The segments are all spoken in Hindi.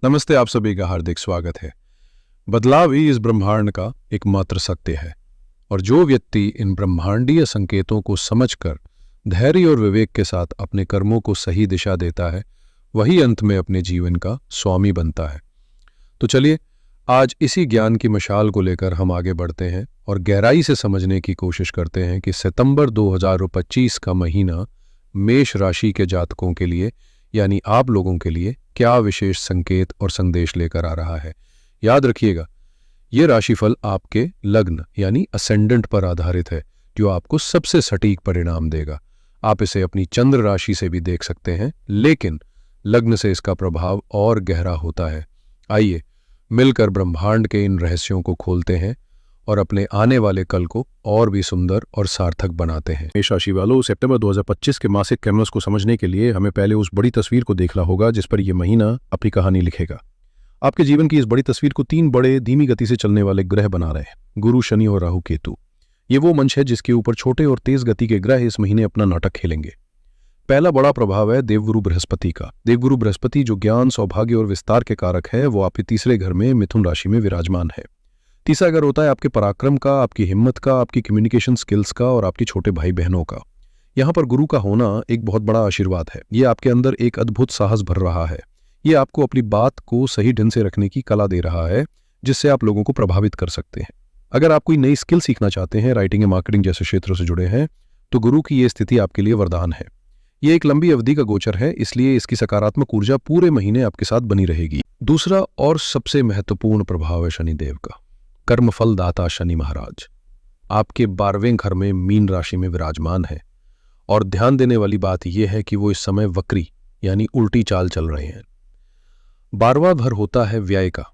नमस्ते, आप सभी का हार्दिक स्वागत है। बदलाव ही इस ब्रह्मांड का एकमात्र सत्य है और जो व्यक्ति इन ब्रह्मांडीय संकेतों को समझकर धैर्य और विवेक के साथ अपने कर्मों को सही दिशा देता है, वही अंत में अपने जीवन का स्वामी बनता है। तो चलिए, आज इसी ज्ञान की मशाल को लेकर हम आगे बढ़ते हैं और गहराई से समझने की कोशिश करते हैं कि सितंबर 2025 का महीना मेष राशि के जातकों के लिए, यानी आप लोगों के लिए, क्या विशेष संकेत और संदेश लेकर आ रहा है। याद रखिएगा, ये राशिफल आपके लग्न यानी असेंडेंट पर आधारित है, जो आपको सबसे सटीक परिणाम देगा। आप इसे अपनी चंद्र राशि से भी देख सकते हैं, लेकिन लग्न से इसका प्रभाव और गहरा होता है। आइए मिलकर ब्रह्मांड के इन रहस्यों को खोलते हैं और अपने आने वाले कल को और भी सुंदर और सार्थक बनाते हैं। मेष राशि वालों, सितंबर 2025 के मासिक कैनवस को समझने के लिए हमें पहले उस बड़ी तस्वीर को देखना होगा जिस पर यह महीना अपनी कहानी लिखेगा। आपके जीवन की इस बड़ी तस्वीर को तीन बड़े धीमी गति से चलने वाले ग्रह बना रहे हैं, गुरु, शनि और राहु केतु। ये वो मंच है जिसके ऊपर छोटे और तेज गति के ग्रह इस महीने अपना नाटक खेलेंगे। पहला बड़ा प्रभाव है देवगुरु बृहस्पति का। देवगुरु बृहस्पति, जो ज्ञान, सौभाग्य और विस्तार के कारक है, वो आपके तीसरे घर में मिथुन राशि में विराजमान है। तीसरा घर होता है आपके पराक्रम का, आपकी हिम्मत का, आपकी कम्युनिकेशन स्किल्स का और आपके छोटे भाई बहनों का। यहाँ पर गुरु का होना एक बहुत बड़ा आशीर्वाद है। ये आपके अंदर एक अद्भुत साहस भर रहा है। ये आपको अपनी बात को सही ढंग से रखने की कला दे रहा है, जिससे आप लोगों को प्रभावित कर सकते हैं। अगर आप कोई नई स्किल सीखना चाहते हैं, राइटिंग या मार्केटिंग जैसे क्षेत्रों से जुड़े हैं, तो गुरु की ये स्थिति आपके लिए वरदान है। ये एक लंबी अवधि का गोचर है, इसलिए इसकी सकारात्मक ऊर्जा पूरे महीने आपके साथ बनी रहेगी। दूसरा और सबसे महत्वपूर्ण प्रभाव है शनिदेव का। कर्मफल दाता शनि महाराज आपके 12वें घर में मीन राशि में विराजमान है और ध्यान देने वाली बात यह है कि वो इस समय वक्री यानी उल्टी चाल चल रहे हैं। 12वां घर होता है व्यय का,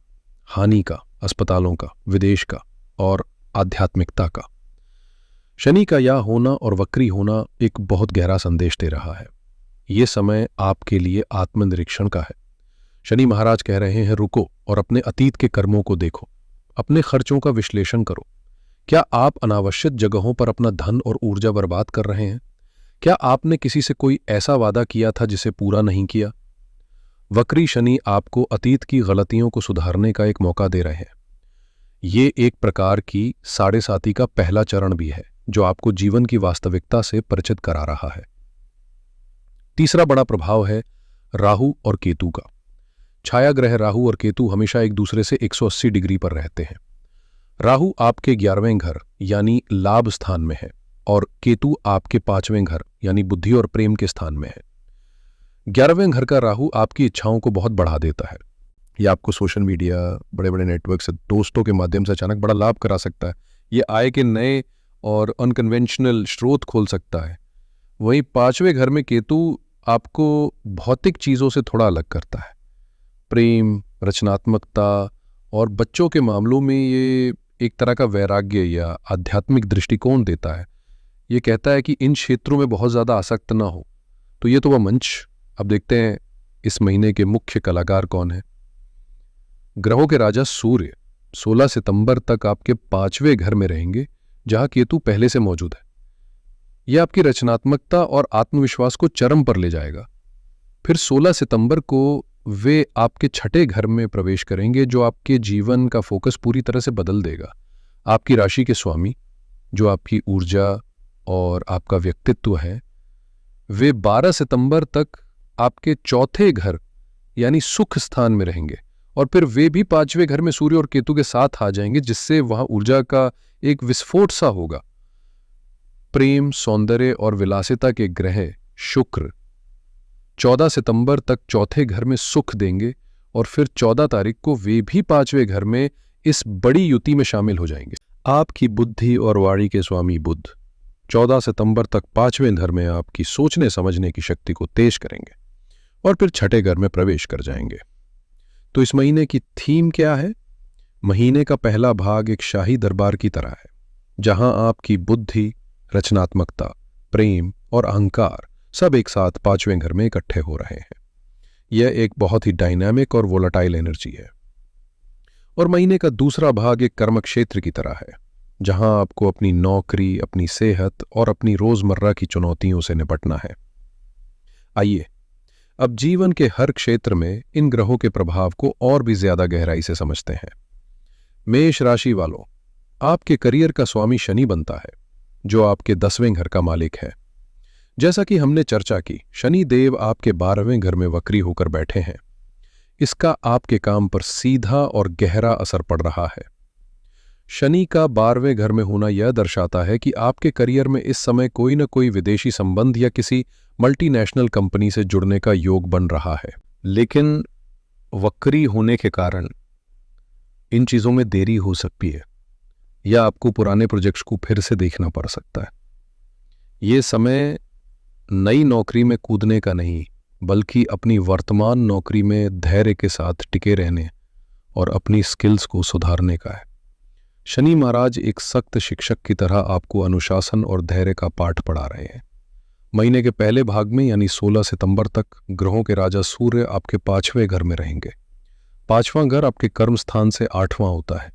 हानि का, अस्पतालों का, विदेश का और आध्यात्मिकता का। शनि का यह होना और वक्री होना एक बहुत गहरा संदेश दे रहा है। ये समय आपके लिए आत्मनिरीक्षण का है। शनि महाराज कह रहे हैं, रुको और अपने अतीत के कर्मों को देखो, अपने खर्चों का विश्लेषण करो। क्या आप अनावश्यक जगहों पर अपना धन और ऊर्जा बर्बाद कर रहे हैं? क्या आपने किसी से कोई ऐसा वादा किया था जिसे पूरा नहीं किया? वक्री शनि आपको अतीत की गलतियों को सुधारने का एक मौका दे रहे हैं। ये एक प्रकार की साढ़े साती का पहला चरण भी है, जो आपको जीवन की वास्तविकता से परिचित करा रहा है। तीसरा बड़ा प्रभाव है राहु और केतु का। छाया ग्रह राहु और केतु हमेशा एक दूसरे से 180 डिग्री पर रहते हैं। राहु आपके 11वें घर यानी लाभ स्थान में है और केतु आपके 5वें घर यानी बुद्धि और प्रेम के स्थान में है। 11वें घर का राहु आपकी इच्छाओं को बहुत बढ़ा देता है। यह आपको सोशल मीडिया, बड़े बड़े नेटवर्क से, दोस्तों के माध्यम से अचानक बड़ा लाभ करा सकता है। ये आय के नए और अनकन्वेंशनल स्रोत खोल सकता है। वहीं 5वें घर में केतु आपको भौतिक चीज़ों से थोड़ा अलग करता है। प्रेम, रचनात्मकता और बच्चों के मामलों में ये एक तरह का वैराग्य या आध्यात्मिक दृष्टिकोण देता है। ये कहता है कि इन क्षेत्रों में बहुत ज़्यादा आसक्त ना हो। तो ये तो वह मंच। अब देखते हैं इस महीने के मुख्य कलाकार कौन है। ग्रहों के राजा सूर्य 16 सितंबर तक आपके 5वें घर में रहेंगे, जहां केतु पहले से मौजूद है। यह आपकी रचनात्मकता और आत्मविश्वास को चरम पर ले जाएगा। फिर 16 सितंबर को वे आपके 6ठे घर में प्रवेश करेंगे, जो आपके जीवन का फोकस पूरी तरह से बदल देगा। आपकी राशि के स्वामी, जो आपकी ऊर्जा और आपका व्यक्तित्व है, वे 12 सितंबर तक आपके 4थे घर यानी सुख स्थान में रहेंगे और फिर वे भी 5वें घर में सूर्य और केतु के साथ आ जाएंगे, जिससे वहां ऊर्जा का एक विस्फोट सा होगा। प्रेम, सौंदर्य और विलासिता के ग्रह शुक्र 14 सितंबर तक 4थे घर में सुख देंगे और फिर 14 तारीख को वे भी 5वें घर में इस बड़ी युति में शामिल हो जाएंगे। आपकी बुद्धि और वाणी के स्वामी बुध 14 सितंबर तक 5वें घर में आपकी सोचने समझने की शक्ति को तेज करेंगे और फिर 6ठे घर में प्रवेश कर जाएंगे। तो इस महीने की थीम क्या है? महीने का पहला भाग एक शाही दरबार की तरह है, जहां आपकी बुद्धि, रचनात्मकता, प्रेम और अहंकार सब एक साथ 5वें घर में इकट्ठे हो रहे हैं। यह एक बहुत ही डायनामिक और वोलेटाइल एनर्जी है। और महीने का दूसरा भाग एक कर्म क्षेत्र की तरह है, जहां आपको अपनी नौकरी, अपनी सेहत और अपनी रोजमर्रा की चुनौतियों से निपटना है। आइए अब जीवन के हर क्षेत्र में इन ग्रहों के प्रभाव को और भी ज्यादा गहराई से समझते हैं। मेष राशि वालों, आपके करियर का स्वामी शनि बनता है, जो आपके 10वें घर का मालिक है। जैसा कि हमने चर्चा की, शनि देव आपके 12वें घर में वक्री होकर बैठे हैं। इसका आपके काम पर सीधा और गहरा असर पड़ रहा है। शनि का 12वें घर में होना यह दर्शाता है कि आपके करियर में इस समय कोई न कोई विदेशी संबंध या किसी मल्टीनेशनल कंपनी से जुड़ने का योग बन रहा है। लेकिन वक्री होने के कारण इन चीजों में देरी हो सकती है या आपको पुराने प्रोजेक्ट्स को फिर से देखना पड़ सकता है। ये समय नई नौकरी में कूदने का नहीं, बल्कि अपनी वर्तमान नौकरी में धैर्य के साथ टिके रहने और अपनी स्किल्स को सुधारने का है। शनि महाराज एक सख्त शिक्षक की तरह आपको अनुशासन और धैर्य का पाठ पढ़ा रहे हैं। महीने के पहले भाग में यानी 16 सितंबर तक ग्रहों के राजा सूर्य आपके 5वें घर में रहेंगे। 5वां घर आपके कर्म स्थान से 8वां होता है।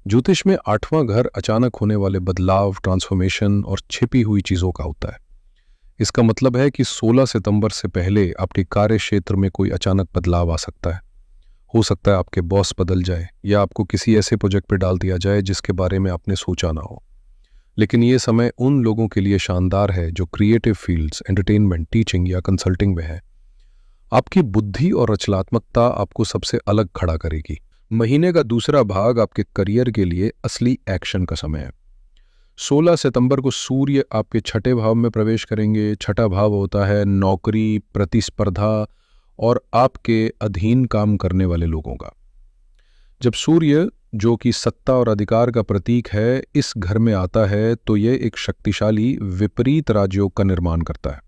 ज्योतिष में 8वां घर अचानक होने वाले बदलाव, ट्रांसफॉर्मेशन और छिपी हुई चीजों का होता है। इसका मतलब है कि 16 सितंबर से पहले आपके कार्य क्षेत्र में कोई अचानक बदलाव आ सकता है। हो सकता है आपके बॉस बदल जाए या आपको किसी ऐसे प्रोजेक्ट पर डाल दिया जाए जिसके बारे में आपने सोचा ना हो। लेकिन ये समय उन लोगों के लिए शानदार है जो क्रिएटिव फील्ड्स, एंटरटेनमेंट, टीचिंग या कंसल्टिंग में है। आपकी बुद्धि और रचनात्मकता आपको सबसे अलग खड़ा करेगी। महीने का दूसरा भाग आपके करियर के लिए असली एक्शन का समय है। 16 सितंबर को सूर्य आपके 6ठे भाव में प्रवेश करेंगे। 6ठा भाव होता है नौकरी, प्रतिस्पर्धा और आपके अधीन काम करने वाले लोगों का। जब सूर्य, जो कि सत्ता और अधिकार का प्रतीक है, इस घर में आता है तो यह एक शक्तिशाली विपरीत राजयोग का निर्माण करता है।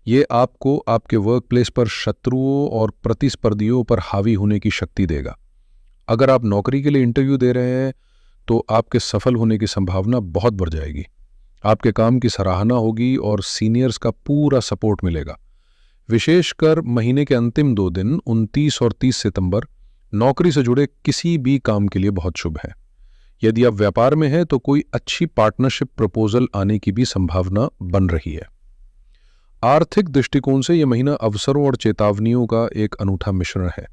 ये आपको आपके वर्क प्लेस पर शत्रुओं और प्रतिस्पर्धियों पर हावी होने की शक्ति देगा। अगर आप नौकरी के लिए इंटरव्यू दे रहे हैं तो आपके सफल होने की संभावना बहुत बढ़ जाएगी। आपके काम की सराहना होगी और सीनियर्स का पूरा सपोर्ट मिलेगा। विशेषकर महीने के अंतिम 2 दिन 29 और 30 सितंबर नौकरी से जुड़े किसी भी काम के लिए बहुत शुभ है। यदि आप व्यापार में हैं तो कोई अच्छी पार्टनरशिप प्रपोजल आने की भी संभावना बन रही है। आर्थिक दृष्टिकोण से यह महीना अवसरों और चेतावनियों का एक अनूठा मिश्रण है।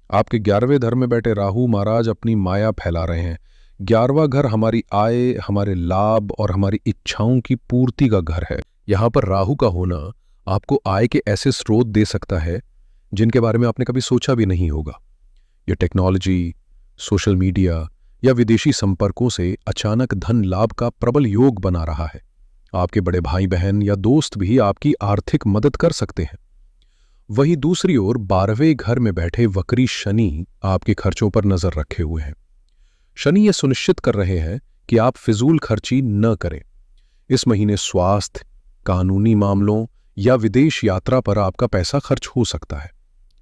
आपके 11वें घर में बैठे राहु महाराज अपनी माया फैला रहे हैं। 11वां घर हमारी आय, हमारे लाभ और हमारी इच्छाओं की पूर्ति का घर है। यहां पर राहु का होना आपको आय के ऐसे स्रोत दे सकता है जिनके बारे में आपने कभी सोचा भी नहीं होगा। यह टेक्नोलॉजी, सोशल मीडिया या विदेशी संपर्कों से अचानक धन लाभ का प्रबल योग बना रहा है। आपके बड़े भाई बहन या दोस्त भी आपकी आर्थिक मदद कर सकते हैं। वहीं दूसरी ओर 12वें घर में बैठे वक्री शनि आपके खर्चों पर नजर रखे हुए हैं। शनि यह सुनिश्चित कर रहे हैं कि आप फिजूल खर्ची न करें। इस महीने स्वास्थ्य, कानूनी मामलों या विदेश यात्रा पर आपका पैसा खर्च हो सकता है।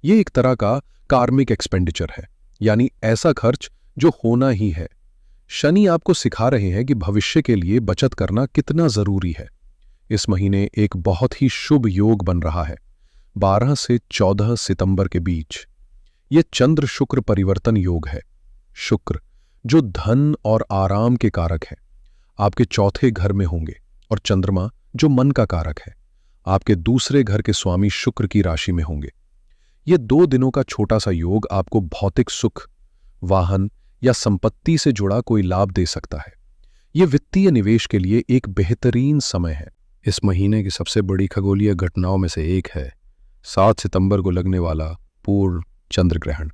यह एक तरह का कार्मिक एक्सपेंडिचर है, यानी ऐसा खर्च जो होना ही है। शनि आपको सिखा रहे हैं कि भविष्य के लिए बचत करना कितना जरूरी है। इस महीने एक बहुत ही शुभ योग बन रहा है 12 से 14 सितंबर के बीच। यह चंद्र शुक्र परिवर्तन योग है। शुक्र, जो धन और आराम के कारक है, आपके 4थे घर में होंगे और चंद्रमा, जो मन का कारक है, आपके दूसरे घर के स्वामी शुक्र की राशि में होंगे। यह 2 दिनों का छोटा सा योग आपको भौतिक सुख, वाहन या संपत्ति से जुड़ा कोई लाभ दे सकता है। यह वित्तीय निवेश के लिए एक बेहतरीन समय है। इस महीने की सबसे बड़ी खगोलीय घटनाओं में से एक है 7 सितंबर को लगने वाला पूर्ण चंद्र ग्रहण।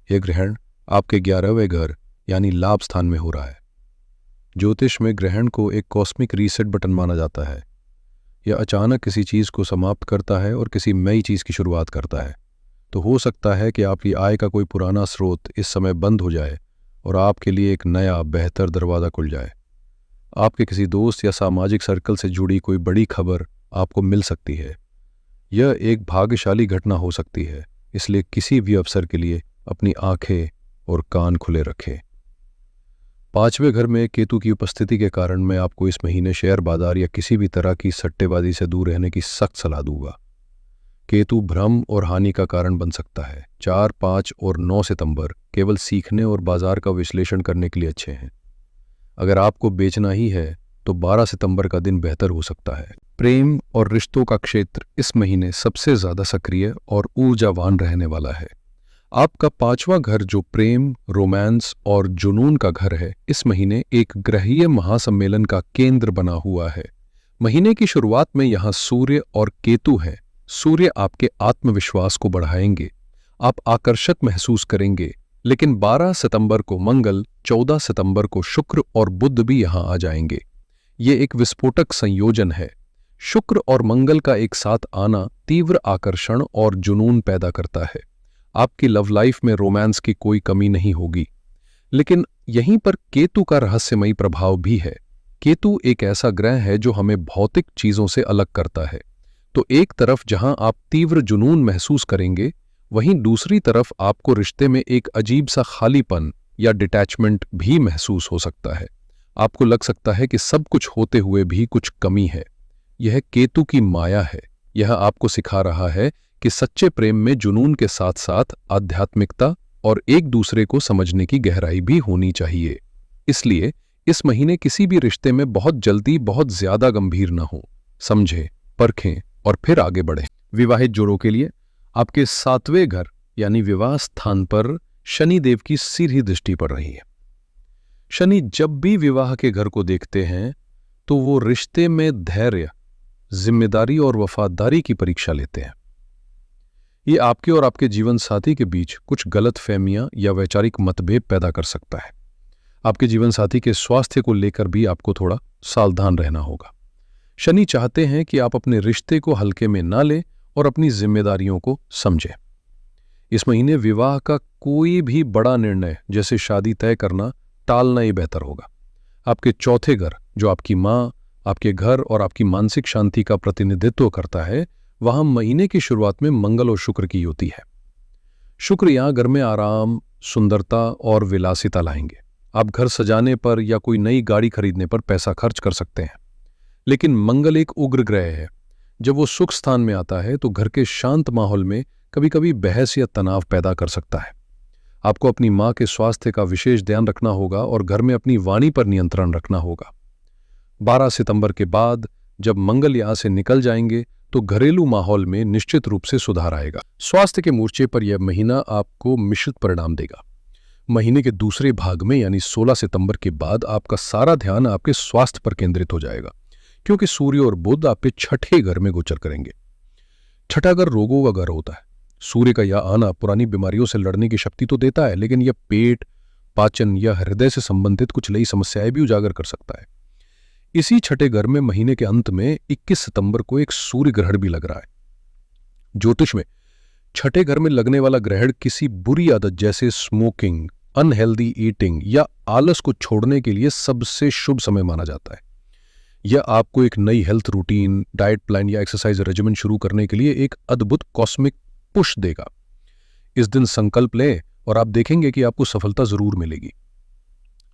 यह ग्रहण आपके 11वें घर यानी लाभ स्थान में हो रहा है। ज्योतिष में ग्रहण को एक कॉस्मिक रीसेट बटन माना जाता है। यह अचानक किसी चीज को समाप्त करता है और किसी नई चीज की शुरुआत करता है। तो हो सकता है कि आपकी आय का कोई पुराना स्रोत इस समय बंद हो जाए और आपके लिए एक नया बेहतर दरवाज़ा खुल जाए। आपके किसी दोस्त या सामाजिक सर्कल से जुड़ी कोई बड़ी खबर आपको मिल सकती है। यह एक भाग्यशाली घटना हो सकती है, इसलिए किसी भी अवसर के लिए अपनी आंखें और कान खुले रखें। 5वें घर में केतु की उपस्थिति के कारण मैं आपको इस महीने शेयर बाजार या किसी भी तरह की सट्टेबाजी से दूर रहने की सख्त सलाह दूंगा। केतु भ्रम और हानि का कारण बन सकता है। 4, 5 और 9 सितंबर केवल सीखने और बाजार का विश्लेषण करने के लिए अच्छे हैं। अगर आपको बेचना ही है तो 12 सितंबर का दिन बेहतर हो सकता है। प्रेम और रिश्तों का क्षेत्र इस महीने सबसे ज्यादा सक्रिय और ऊर्जावान रहने वाला है। आपका पांचवां घर जो प्रेम, रोमांस और जुनून का घर है, इस महीने एक ग्रहीय महासम्मेलन का केंद्र बना हुआ है। महीने की शुरुआत में यहां सूर्य और केतु हैं। सूर्य आपके आत्मविश्वास को बढ़ाएंगे, आप आकर्षक महसूस करेंगे। लेकिन 12 सितंबर को मंगल, 14 सितंबर को शुक्र और बुध भी यहां आ जाएंगे। ये एक विस्फोटक संयोजन है। शुक्र और मंगल का एक साथ आना तीव्र आकर्षण और जुनून पैदा करता है। आपकी लव लाइफ में रोमांस की कोई कमी नहीं होगी। लेकिन यहीं पर केतु का रहस्यमयी प्रभाव भी है। केतु एक ऐसा ग्रह है जो हमें भौतिक चीजों से अलग करता है। तो एक तरफ जहां आप तीव्र जुनून महसूस करेंगे, वहीं दूसरी तरफ आपको रिश्ते में एक अजीब सा खालीपन या डिटैचमेंट भी महसूस हो सकता है। आपको लग सकता है कि सब कुछ होते हुए भी कुछ कमी है। यह केतु की माया है। यह आपको सिखा रहा है कि सच्चे प्रेम में जुनून के साथ साथ आध्यात्मिकता और एक दूसरे को समझने की गहराई भी होनी चाहिए। इसलिए इस महीने किसी भी रिश्ते में बहुत जल्दी बहुत ज्यादा गंभीर न हो। समझें, परखें और फिर आगे बढ़ें। विवाहित जोड़ों के लिए आपके 7वें घर यानी विवाह स्थान पर शनि देव की सीधी दृष्टि पड़ रही है। शनि जब भी विवाह के घर को देखते हैं तो वो रिश्ते में धैर्य, जिम्मेदारी और वफादारी की परीक्षा लेते हैं। ये आपके और आपके जीवन साथी के बीच कुछ गलतफहमियां या वैचारिक मतभेद पैदा कर सकता है। आपके जीवन साथी के स्वास्थ्य को लेकर भी आपको थोड़ा सावधान रहना होगा। शनि चाहते हैं कि आप अपने रिश्ते को हल्के में ना लें और अपनी जिम्मेदारियों को समझें। इस महीने विवाह का कोई भी बड़ा निर्णय जैसे शादी तय करना टालना ही बेहतर होगा। आपके चौथे घर जो आपकी मां, आपके घर और आपकी मानसिक शांति का प्रतिनिधित्व करता है, वहां महीने की शुरुआत में मंगल और शुक्र की युति है। शुक्र यहां घर में आराम, सुंदरता और विलासिता लाएंगे। आप घर सजाने पर या कोई नई गाड़ी खरीदने पर पैसा खर्च कर सकते हैं। लेकिन मंगल एक उग्र ग्रह है। जब वो सुख स्थान में आता है तो घर के शांत माहौल में कभी कभी बहस या तनाव पैदा कर सकता है। आपको अपनी मां के स्वास्थ्य का विशेष ध्यान रखना होगा और घर में अपनी वाणी पर नियंत्रण रखना होगा। 12 सितंबर के बाद जब मंगल यहां से निकल जाएंगे तो घरेलू माहौल में निश्चित रूप से सुधार आएगा। स्वास्थ्य के मोर्चे पर यह महीना आपको मिश्रित परिणाम देगा। महीने के दूसरे भाग में यानी 16 सितंबर के बाद आपका सारा ध्यान आपके स्वास्थ्य पर केंद्रित हो जाएगा, क्योंकि सूर्य और बुध आपके छठे घर में गोचर करेंगे। छठा घर रोगों का घर होता है। सूर्य का यह आना पुरानी बीमारियों से लड़ने की शक्ति तो देता है, लेकिन यह पेट, पाचन या हृदय से संबंधित कुछ नई समस्याएं भी उजागर कर सकता है। इसी छठे घर में महीने के अंत में 21 सितंबर को एक सूर्य ग्रहण भी लग रहा है। ज्योतिष में छठे घर में लगने वाला ग्रहण किसी बुरी आदत जैसे स्मोकिंग, अनहेल्दी ईटिंग या आलस को छोड़ने के लिए सबसे शुभ समय माना जाता है। यह आपको एक नई हेल्थ रूटीन, डाइट प्लान या एक्सरसाइज रेजिमेंट शुरू करने के लिए एक अद्भुत कॉस्मिक पुश देगा। इस दिन संकल्प लें और आप देखेंगे कि आपको सफलता जरूर मिलेगी।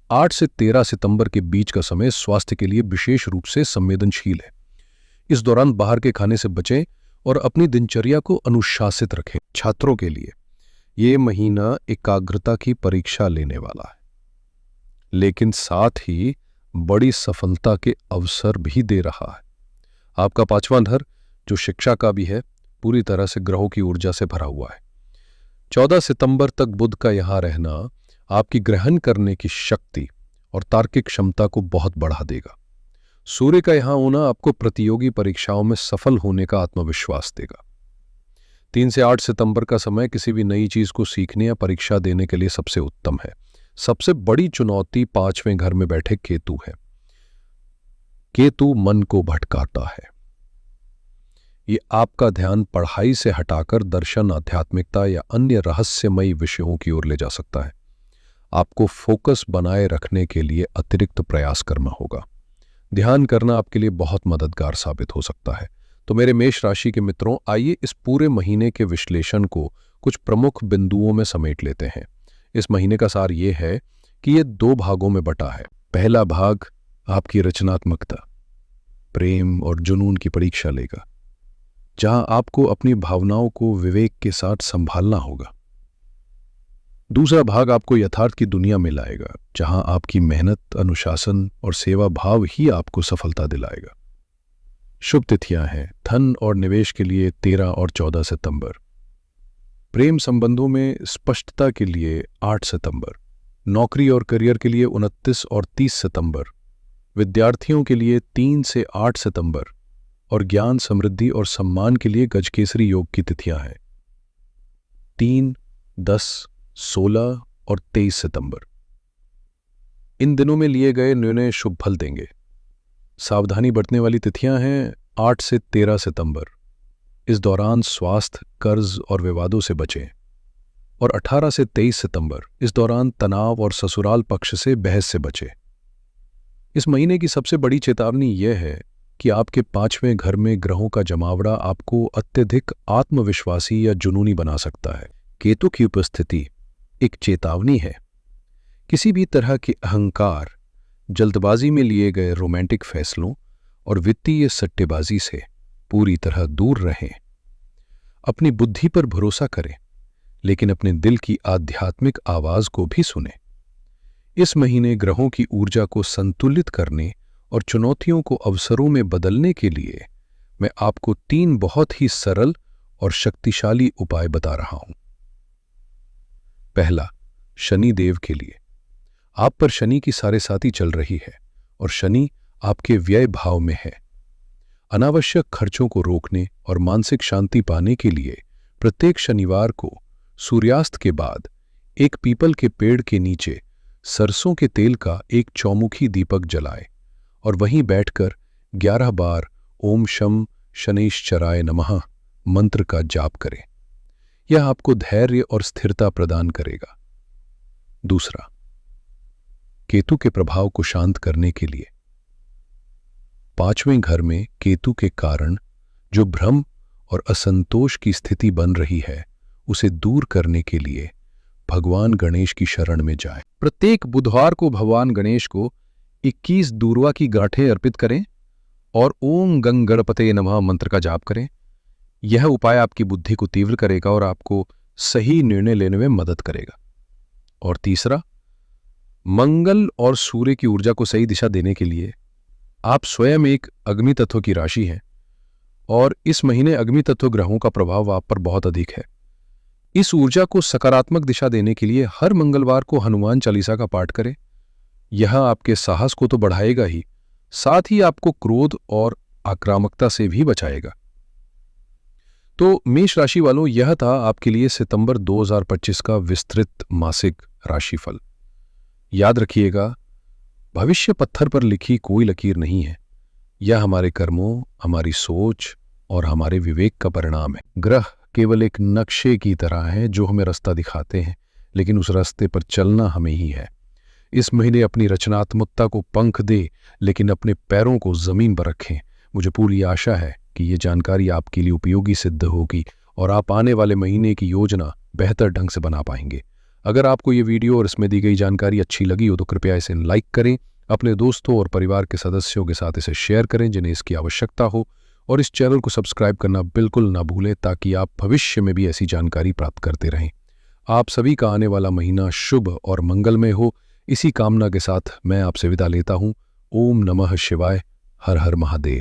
8 से 13 सितंबर के बीच का समय स्वास्थ्य के लिए विशेष रूप से संवेदनशील है। इस दौरान बाहर के खाने से बचें और अपनी दिनचर्या को अनुशासित रखें। छात्रों के लिए ये महीना एकाग्रता की परीक्षा लेने वाला है, लेकिन साथ ही बड़ी सफलता के अवसर भी दे रहा है। आपका पांचवां घर जो शिक्षा का भी है, पूरी तरह से ग्रहों की ऊर्जा से भरा हुआ है। 14 सितंबर तक बुध का यहां रहना आपकी ग्रहण करने की शक्ति और तार्किक क्षमता को बहुत बढ़ा देगा। सूर्य का यहां होना आपको प्रतियोगी परीक्षाओं में सफल होने का आत्मविश्वास देगा। 3 से 8 सितंबर का समय किसी भी नई चीज को सीखने या परीक्षा देने के लिए सबसे उत्तम है। सबसे बड़ी चुनौती 5वें घर में बैठे केतु है। केतु मन को भटकाता है। ये आपका ध्यान पढ़ाई से हटाकर दर्शन, आध्यात्मिकता या अन्य रहस्यमयी विषयों की ओर ले जा सकता है। आपको फोकस बनाए रखने के लिए अतिरिक्त प्रयास करना होगा। ध्यान करना आपके लिए बहुत मददगार साबित हो सकता है। तो मेरे मेष राशि के मित्रों, आइए इस पूरे महीने के विश्लेषण को कुछ प्रमुख बिंदुओं में समेट लेते हैं। इस महीने का सार ये है कि ये 2 भागों में बटा है। पहला भाग आपकी रचनात्मकता, प्रेम और जुनून की परीक्षा लेगा, जहां आपको अपनी भावनाओं को विवेक के साथ संभालना होगा। दूसरा भाग आपको यथार्थ की दुनिया में लाएगा, जहां आपकी मेहनत, अनुशासन और सेवा भाव ही आपको सफलता दिलाएगा। शुभ तिथियां हैं धन और निवेश के लिए 13 और 14 सितंबर, प्रेम संबंधों में स्पष्टता के लिए 8 सितंबर, नौकरी और करियर के लिए 29 और 30 सितंबर, विद्यार्थियों के लिए 3 से 8 सितंबर और ज्ञान, समृद्धि और सम्मान के लिए गजकेसरी योग की तिथियां हैं 3, 10, 16 और 23 सितंबर। इन दिनों में लिए गए निर्णय शुभ फल देंगे। सावधानी बरतने वाली तिथियां हैं 8 से 13 सितंबर। इस दौरान स्वास्थ्य, कर्ज और विवादों से बचें। और 18 से 23 सितंबर, इस दौरान तनाव और ससुराल पक्ष से बहस से बचें। इस महीने की सबसे बड़ी चेतावनी यह है कि आपके 5वें घर में ग्रहों का जमावड़ा आपको अत्यधिक आत्मविश्वासी या जुनूनी बना सकता है। केतु की उपस्थिति एक चेतावनी है। किसी भी तरह के अहंकार, जल्दबाजी में लिए गए रोमांटिक फैसलों और वित्तीय सट्टेबाजी से पूरी तरह दूर रहें। अपनी बुद्धि पर भरोसा करें, लेकिन अपने दिल की आध्यात्मिक आवाज को भी सुनें। इस महीने ग्रहों की ऊर्जा को संतुलित करने और चुनौतियों को अवसरों में बदलने के लिए मैं आपको 3 बहुत ही सरल और शक्तिशाली उपाय बता रहा हूं। पहला, शनि देव के लिए। आप पर शनि की साढ़े साती चल रही है और शनि आपके व्यय भाव में है। अनावश्यक खर्चों को रोकने और मानसिक शांति पाने के लिए प्रत्येक शनिवार को सूर्यास्त के बाद एक पीपल के पेड़ के नीचे सरसों के तेल का एक चौमुखी दीपक जलाएं और वहीं बैठकर 11 बार ओम शम शनैश्चराय नमः मंत्र का जाप करें। यह आपको धैर्य और स्थिरता प्रदान करेगा। दूसरा, केतु के प्रभाव को शांत करने के लिए 5वें घर में केतु के कारण जो भ्रम और असंतोष की स्थिति बन रही है, उसे दूर करने के लिए भगवान गणेश की शरण में जाएं। प्रत्येक बुधवार को भगवान गणेश को 21 दूर्वा की गांठें अर्पित करें और ओम गंग गणपते नमः मंत्र का जाप करें। यह उपाय आपकी बुद्धि को तीव्र करेगा और आपको सही निर्णय लेने में मदद करेगा। और तीसरा, मंगल और सूर्य की ऊर्जा को सही दिशा देने के लिए आप स्वयं एक अग्नि तत्व की राशि हैं और इस महीने अग्नि तत्व ग्रहों का प्रभाव आप पर बहुत अधिक है। इस ऊर्जा को सकारात्मक दिशा देने के लिए हर मंगलवार को हनुमान चालीसा का पाठ करें। यह आपके साहस को तो बढ़ाएगा ही, साथ ही आपको क्रोध और आक्रामकता से भी बचाएगा। तो मेष राशि वालों, यह था आपके लिए सितंबर 2025 का विस्तृत मासिक राशिफल। याद रखिएगा, भविष्य पत्थर पर लिखी कोई लकीर नहीं है। यह हमारे कर्मों, हमारी सोच और हमारे विवेक का परिणाम है। ग्रह केवल एक नक्शे की तरह हैं जो हमें रास्ता दिखाते हैं, लेकिन उस रास्ते पर चलना हमें ही है। इस महीने अपनी रचनात्मकता को पंख दे, लेकिन अपने पैरों को जमीन पर रखें। मुझे पूरी आशा है कि ये जानकारी आपके लिए उपयोगी सिद्ध होगी और आप आने वाले महीने की योजना बेहतर ढंग से बना पाएंगे। अगर आपको ये वीडियो और इसमें दी गई जानकारी अच्छी लगी हो तो कृपया इसे लाइक करें, अपने दोस्तों और परिवार के सदस्यों के साथ इसे शेयर करें जिन्हें इसकी आवश्यकता हो, और इस चैनल को सब्सक्राइब करना बिल्कुल ना भूलें ताकि आप भविष्य में भी ऐसी जानकारी प्राप्त करते रहें। आप सभी का आने वाला महीना शुभ और मंगलमय हो, इसी कामना के साथ मैं आपसे विदा लेता हूँ। ओम नमः शिवाय। हर हर महादेव।